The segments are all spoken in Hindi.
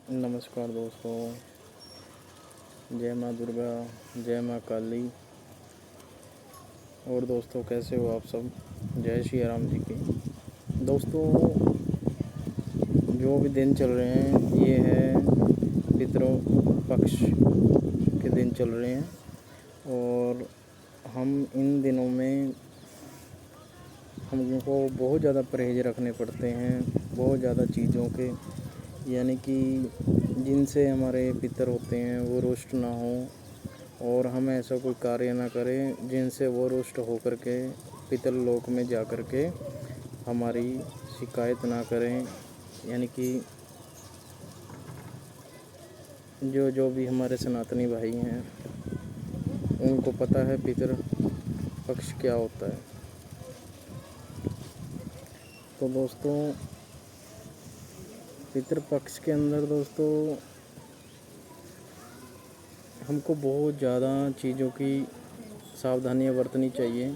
नमस्कार दोस्तों, जय माँ दुर्गा, जय माँ काली। और दोस्तों कैसे हो आप सब? जय श्री राम जी की। दोस्तों, जो भी दिन चल रहे हैं ये है पितरों पक्ष के दिन चल रहे हैं। और हम इन दिनों में हमको बहुत ज़्यादा परहेज़ रखने पड़ते हैं, बहुत ज़्यादा चीज़ों के, यानी कि जिनसे हमारे पितर होते हैं वो रुष्ट ना हो और हम ऐसा कोई कार्य ना करें जिनसे वो रुष्ट होकर के पितर लोक में जा कर के हमारी शिकायत ना करें। यानी कि जो भी हमारे सनातनी भाई हैं उनको पता है पितर पक्ष क्या होता है। तो दोस्तों, पितर पक्ष के अंदर दोस्तों हमको बहुत ज़्यादा चीज़ों की सावधानियाँ बरतनी चाहिए।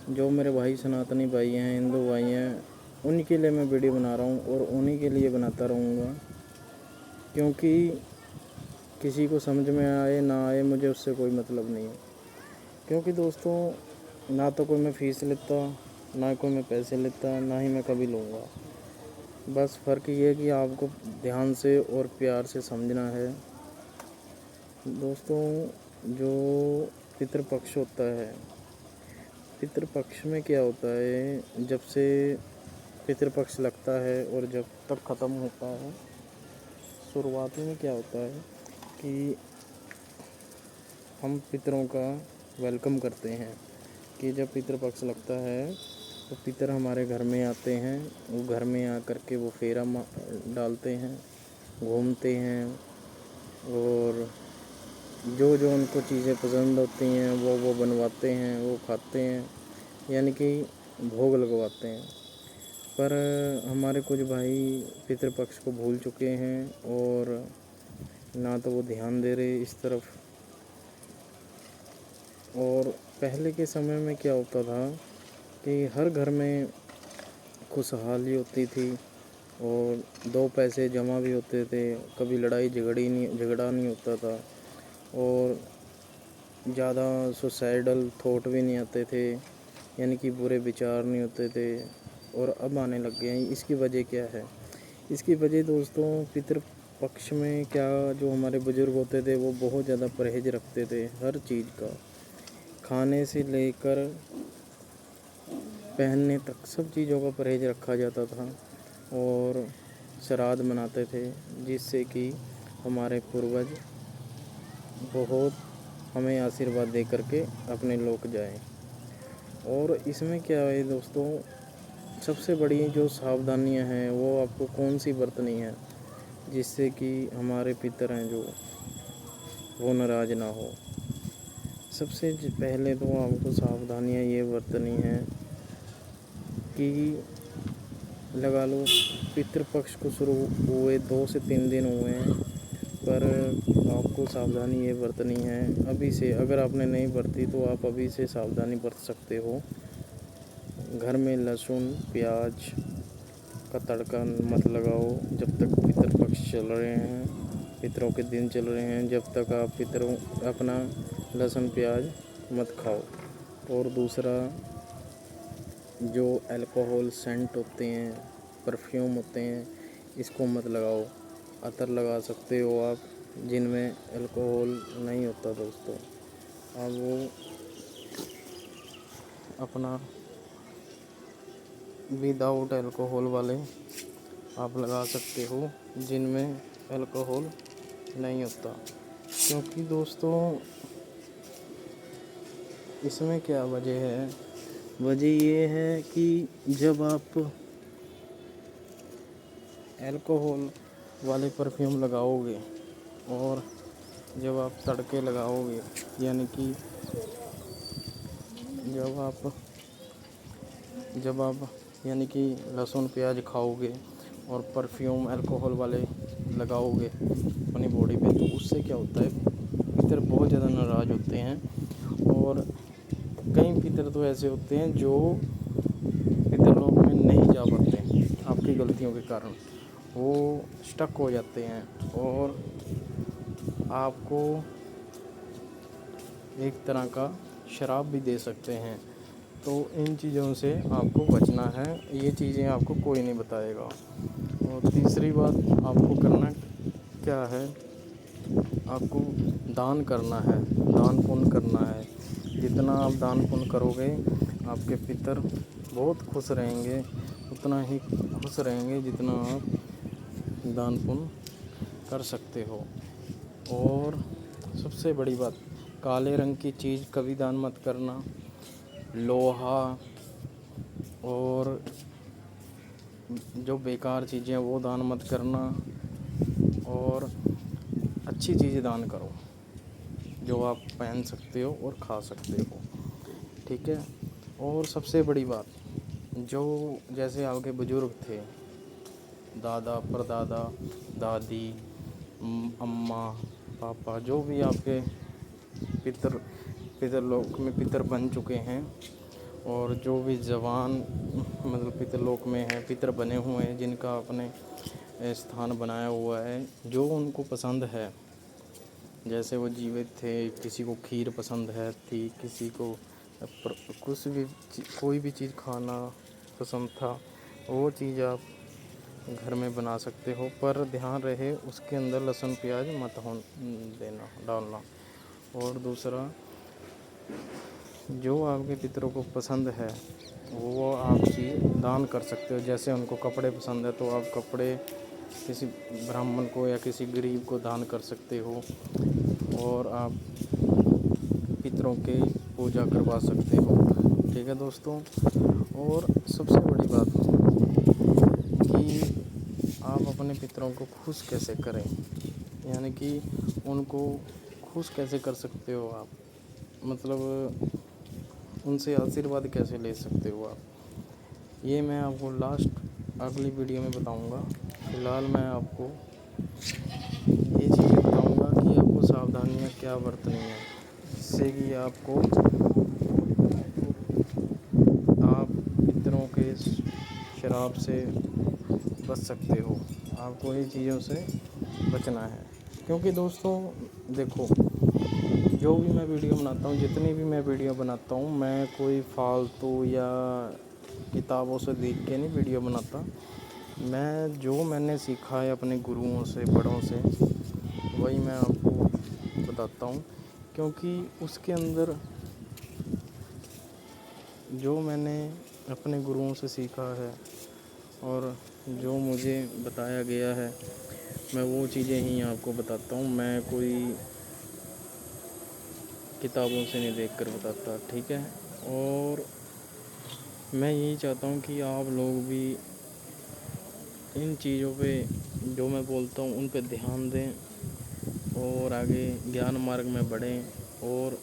जो मेरे भाई सनातनी भाई हैं, हिंदू भाई हैं, उनके लिए मैं वीडियो बना रहा हूँ और उन्हीं के लिए बनाता रहूँगा, क्योंकि किसी को समझ में आए ना आए मुझे उससे कोई मतलब नहीं है। क्योंकि दोस्तों, ना तो कोई मैं फ़ीस लेता, ना कोई मैं पैसे लेता, ना ही मैं कभी लूँगा। बस फ़र्क ये है कि आपको ध्यान से और प्यार से समझना है। दोस्तों, जो पितृपक्ष होता है, पितृपक्ष में क्या होता है, जब से पितृपक्ष लगता है और जब तक ख़त्म होता है, शुरुआती में क्या होता है कि हम पितरों का वेलकम करते हैं। कि जब पितृपक्ष लगता है तो पितर हमारे घर में आते हैं, वो घर में आकर के वो फेरा डालते हैं, घूमते हैं और जो उनको चीज़ें पसंद होती हैं वो बनवाते हैं, वो खाते हैं, यानी कि भोग लगवाते हैं। पर हमारे कुछ भाई पितृपक्ष को भूल चुके हैं और ना तो वो ध्यान दे रहे इस तरफ। और पहले के समय में क्या होता था कि हर घर में खुशहाली होती थी और दो पैसे जमा भी होते थे, कभी झगड़ा नहीं होता था और ज़्यादा सुसाइडल थॉट भी नहीं आते थे, यानी कि बुरे विचार नहीं होते थे। और अब आने लग गए हैं। इसकी वजह क्या है? इसकी वजह दोस्तों, पितृपक्ष में क्या, जो हमारे बुज़ुर्ग होते थे वो बहुत ज़्यादा परहेज़ रखते थे हर चीज़ का, खाने से लेकर पहनने तक सब चीज़ों का परहेज़ रखा जाता था। और श्राद्ध मनाते थे जिससे कि हमारे पूर्वज बहुत हमें आशीर्वाद दे करके अपने लोक जाएं। और इसमें क्या है दोस्तों, सबसे बड़ी जो सावधानियां हैं वो आपको कौन सी बरतनी है जिससे कि हमारे पितर हैं जो वो नाराज़ ना हो। सबसे पहले तो आपको सावधानियां ये बरतनी है कि लगा लो पितृपक्ष को शुरू हुए 2 से 3 दिन हुए हैं, पर आपको सावधानी ये बरतनी है अभी से। अगर आपने नहीं बरती तो आप अभी से सावधानी बरत सकते हो। घर में लहसुन प्याज का तड़का मत लगाओ जब तक पितृपक्ष चल रहे हैं, पितरों के दिन चल रहे हैं, जब तक आप पितरों अपना लहसुन प्याज मत खाओ। और दूसरा, जो अल्कोहल सेंट होते हैं, परफ्यूम होते हैं, इसको मत लगाओ। अतर लगा सकते हो आप जिनमें अल्कोहल नहीं होता दोस्तों। आप वो अपना विदाउट अल्कोहल वाले आप लगा सकते हो जिनमें अल्कोहल नहीं होता। क्योंकि दोस्तों, इसमें क्या वजह है? वजह ये है कि जब आप अल्कोहल वाले परफ्यूम लगाओगे और जब आप तड़के लगाओगे, यानी कि जब आप यानी कि लहसुन प्याज खाओगे और परफ्यूम अल्कोहल वाले लगाओगे अपनी बॉडी पे, तो उससे क्या होता है, पितर बहुत ज़्यादा नाराज़ होते हैं। और कई पितर तो ऐसे होते हैं जो पितर लोक में नहीं जा पाते आपकी गलतियों के कारण। वो स्टक हो जाते हैं और आपको एक तरह का श्राप भी दे सकते हैं। तो इन चीज़ों से आपको बचना है, ये चीज़ें आपको कोई नहीं बताएगा। और तीसरी बात आपको करना क्या है, आपको दान करना है, दान पुण्य करना है। जितना आप दान पुण्य करोगे आपके पितर बहुत खुश रहेंगे, उतना ही खुश रहेंगे जितना आप दान पुण्य कर सकते हो। और सबसे बड़ी बात, काले रंग की चीज़ कभी दान मत करना। लोहा और जो बेकार चीज़ें हैं वो दान मत करना। और अच्छी चीज़ें दान करो जो आप पहन सकते हो और खा सकते हो, ठीक है। और सबसे बड़ी बात, जो जैसे आपके बुजुर्ग थे, दादा परदादा दादी अम्मा पापा, जो भी आपके पितर लोक में पितर बन चुके हैं, और जो भी जवान मतलब पितरलोक में है, पितर बने हुए हैं, जिनका अपने स्थान बनाया हुआ है, जो उनको पसंद है, जैसे वो जीवित थे, किसी को खीर पसंद है थी, किसी को कुछ भी कोई भी चीज़ खाना पसंद था, वो चीज़ आप घर में बना सकते हो, पर ध्यान रहे उसके अंदर लहसुन प्याज मत देना डालना। और दूसरा, जो आपके पितरों को पसंद है वो आप चीज़ दान कर सकते हो। जैसे उनको कपड़े पसंद है तो आप कपड़े किसी ब्राह्मण को या किसी गरीब को दान कर सकते हो। और आप पितरों के पूजा करवा सकते हो, ठीक है दोस्तों। और सबसे बड़ी बात कि आप अपने पितरों को खुश कैसे करें, यानी कि उनको खुश कैसे कर सकते हो आप, मतलब उनसे आशीर्वाद कैसे ले सकते हो आप, ये मैं आपको लास्ट अगली वीडियो में बताऊंगा। फ़िलहाल मैं आपको ये चीज़ें बताऊंगा कि आपको सावधानियां क्या बरतनी है, जिससे कि आप पितरों के शराब से बच सकते हो। आपको ये चीज़ों से बचना है, क्योंकि दोस्तों देखो, जो भी मैं वीडियो बनाता हूँ, जितनी भी मैं वीडियो बनाता हूँ, मैं कोई फालतू या किताबों से देख के नहीं वीडियो बनाता। मैं जो मैंने सीखा है अपने गुरुओं से, बड़ों से, वही मैं आपको बताता हूँ, क्योंकि उसके अंदर जो मैंने अपने गुरुओं से सीखा है और जो मुझे बताया गया है, मैं वो चीज़ें ही आपको बताता हूँ। मैं कोई किताबों से नहीं देखकर बताता, ठीक है। और मैं यही चाहता हूँ कि आप लोग भी इन चीज़ों पे, जो मैं बोलता हूँ उन पे ध्यान दें और आगे ज्ञान मार्ग में बढ़ें। और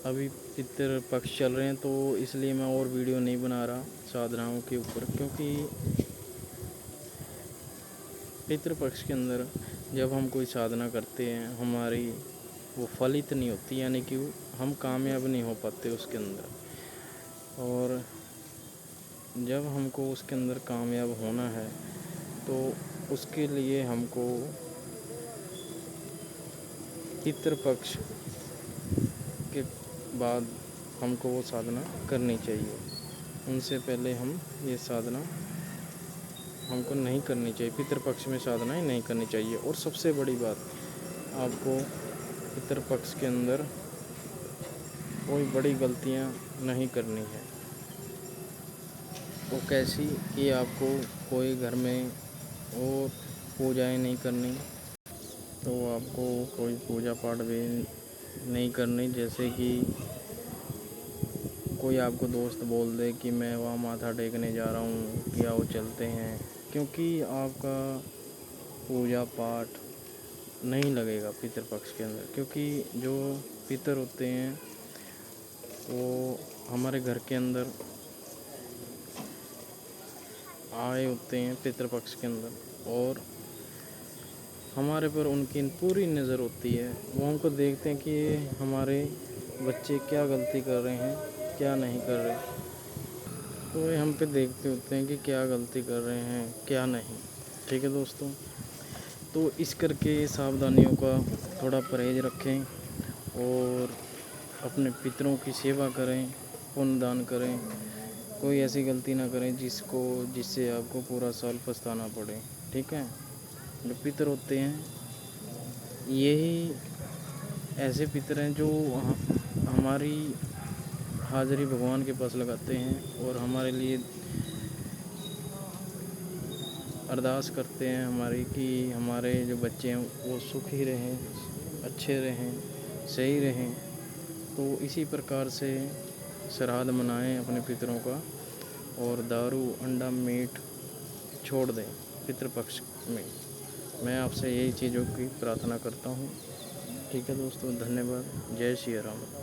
अभी पितृ पक्ष चल रहे हैं तो इसलिए मैं और वीडियो नहीं बना रहा साधनाओं के ऊपर, क्योंकि पितृपक्ष के अंदर जब हम कोई साधना करते हैं, हमारी वो फलित नहीं होती, यानी कि हम कामयाब नहीं हो पाते उसके अंदर। और जब हमको उसके अंदर कामयाब होना है तो उसके लिए हमको पितृपक्ष के बाद हमको वो साधना करनी चाहिए। उनसे पहले हम ये साधना हमको नहीं करनी चाहिए, पितृपक्ष में साधनाएं नहीं करनी चाहिए। और सबसे बड़ी बात, आपको पितृपक्ष के अंदर कोई बड़ी गलतियां नहीं करनी है। वो कैसी कि आपको कोई घर में और पूजाएं नहीं करनी, तो आपको कोई पूजा पाठ भी नहीं करनी। जैसे कि कोई आपको दोस्त बोल दे कि मैं वहाँ माथा टेकने जा रहा हूँ, क्या वो चलते हैं, क्योंकि आपका पूजा पाठ नहीं लगेगा पितृपक्ष के अंदर। क्योंकि जो पितर होते हैं वो हमारे घर के अंदर आए होते हैं पितृपक्ष के अंदर, और हमारे पर उनकी पूरी नज़र होती है। वो हमको देखते हैं कि हमारे बच्चे क्या गलती कर रहे हैं, क्या नहीं कर रहे, तो ये हम पे देखते होते हैं कि क्या गलती कर रहे हैं क्या नहीं। ठीक है दोस्तों। तो इस करके सावधानियों का थोड़ा परहेज़ रखें और अपने पितरों की सेवा करें, पुण्य दान करें। कोई ऐसी गलती ना करें जिससे आपको पूरा साल पछताना पड़े। ठीक है। जो पितर होते हैं यही ऐसे पितर हैं जो हमारी हाज़िरी भगवान के पास लगाते हैं और हमारे लिए अरदास करते हैं हमारी कि हमारे जो बच्चे हैं वो सुखी रहें, अच्छे रहें, सही रहें। तो इसी प्रकार से श्राद्ध मनाएं अपने पितरों का और दारू, अंडा, मीट छोड़ दें पितृपक्ष में। मैं आपसे यही चीज़ों की प्रार्थना करता हूँ। ठीक है दोस्तों, धन्यवाद। जय श्री राम।